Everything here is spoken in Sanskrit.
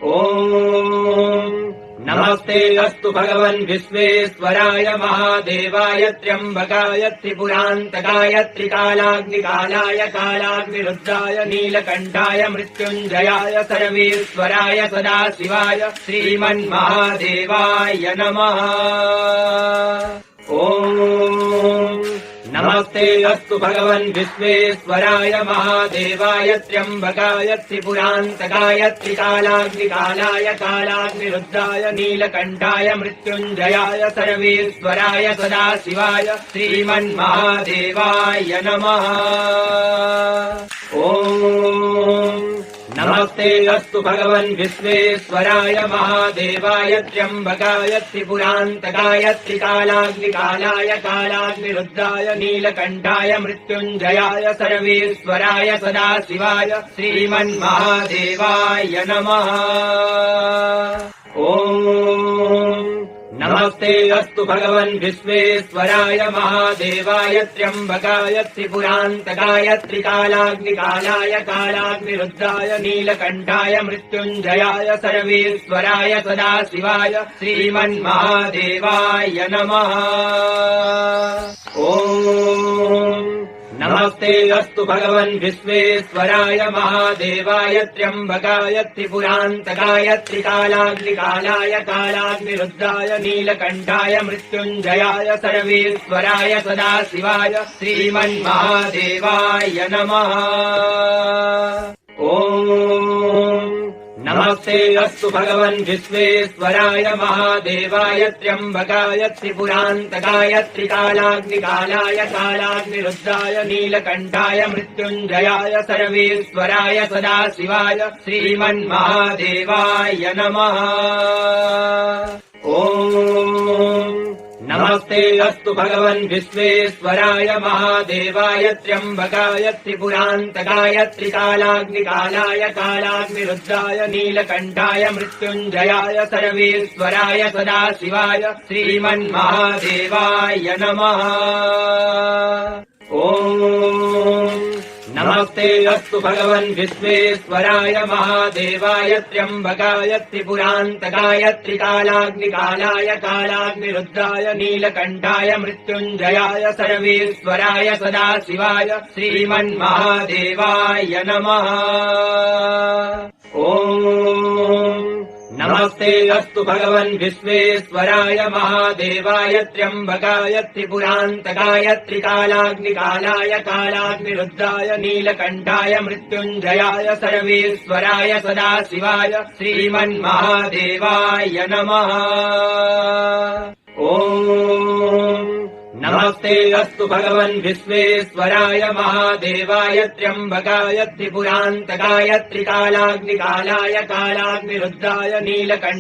ॐ नमस्ते अस्तु भगवन् विश्वेश्वराय महादेवाय त्र्यम्बकाय त्रिपुरान्तकाय त्रिकालाग्निकालाय कालाग्निरुद्राय नीलकण्ठाय मृत्युञ्जयाय सर्वेश्वराय सदाशिवाय श्रीमन्महादेवाय नमः। ॐ नमस्ते अस्तु भगवन् विश्वेश्वराय महादेवाय त्र्यम्बकाय त्रिपुरान्तकाय त्रिकालाग्निकालाय कालाग्निरुद्राय नीलकण्ठाय मृत्युञ्जयाय सर्वेश्वराय सदाशिवाय श्रीमन्महादेवाय नमः। ॐ नमस्ते अस्तु भगवन् विश्वेश्वराय महादेवाय त्र्यम्बकाय त्रिपुरान्तकाय त्रिकालाग्निकालाय कालाग्निरुद्राय नीलकण्ठाय मृत्युञ्जयाय सर्वेश्वराय सदाशिवाय श्रीमन्महादेवाय नमः। ॐ नमस्ते अस्तु भगवन् विश्वेश्वराय महादेवाय त्र्यम्बकाय त्रिपुरान्तकाय त्रिकालाग्निकालाय कालाग्निरुद्राय नीलकण्ठाय मृत्युञ्जयाय सर्वेश्वराय सदाशिवाय श्रीमन्महादेवाय नमः। ॐ नमस्ते अस्तु भगवन् विश्वेश्वराय महादेवाय त्र्यम्बकाय त्रिपुरान्तकाय त्रिकालाग्निकालाय कालाग्निरुद्राय नीलकण्ठाय मृत्युञ्जयाय सर्वेश्वराय सदाशिवाय श्रीमन्महादेवाय नमः। ॐ नमस्ते अस्तु भगवन् विश्वेश्वराय महादेवाय त्र्यम्बकाय त्रिपुरान्तकाय त्रिकालाग्निकालाय कालाग्निरुद्राय नीलकण्ठाय मृत्युञ्जयाय सर्वेश्वराय सदाशिवाय श्रीमन्महादेवाय नमः। ॐ नमस्ते अस्तु भगवन् विश्वेश्वराय महादेवाय त्र्यम्बकाय त्रिपुरान्तकाय त्रिकालाग्निकालाय कालाग्निरुद्राय नीलकण्ठाय मृत्युञ्जयाय सर्वेश्वराय सदाशिवाय श्रीमन्महादेवाय नमः। ॐ नमस्ते अस्तु भगवन् विश्वेश्वराय महादेवाय त्र्यम्बकाय त्रिपुरान्तकाय त्रिकालाग्निकालाय कालाग्निरुद्राय नीलकण्ठाय मृत्युञ्जयाय सर्वेश्वराय सदाशिवाय श्रीमन्महादेवाय नमः। ॐ नमस्ते अस्तु भगवन् विश्वेश्वराय महादेवाय त्र्यम्बकाय त्रिपुरान्तकाय त्रिकालाग्निकालाय कालाग्निरुद्राय नीलकण्ठाय मृत्युञ्जयाय सर्वेश्वराय सदाशिवाय श्रीमन्महादेवाय नमः। ॐ नमस्ते अस्तु भगवन् विश्वेश्वराय महादेवाय त्र्यम्बकाय त्रिपुरान्तकाय त्रिकालाग्निकालाय कालाग्निरुद्राय नीलकण्ठाय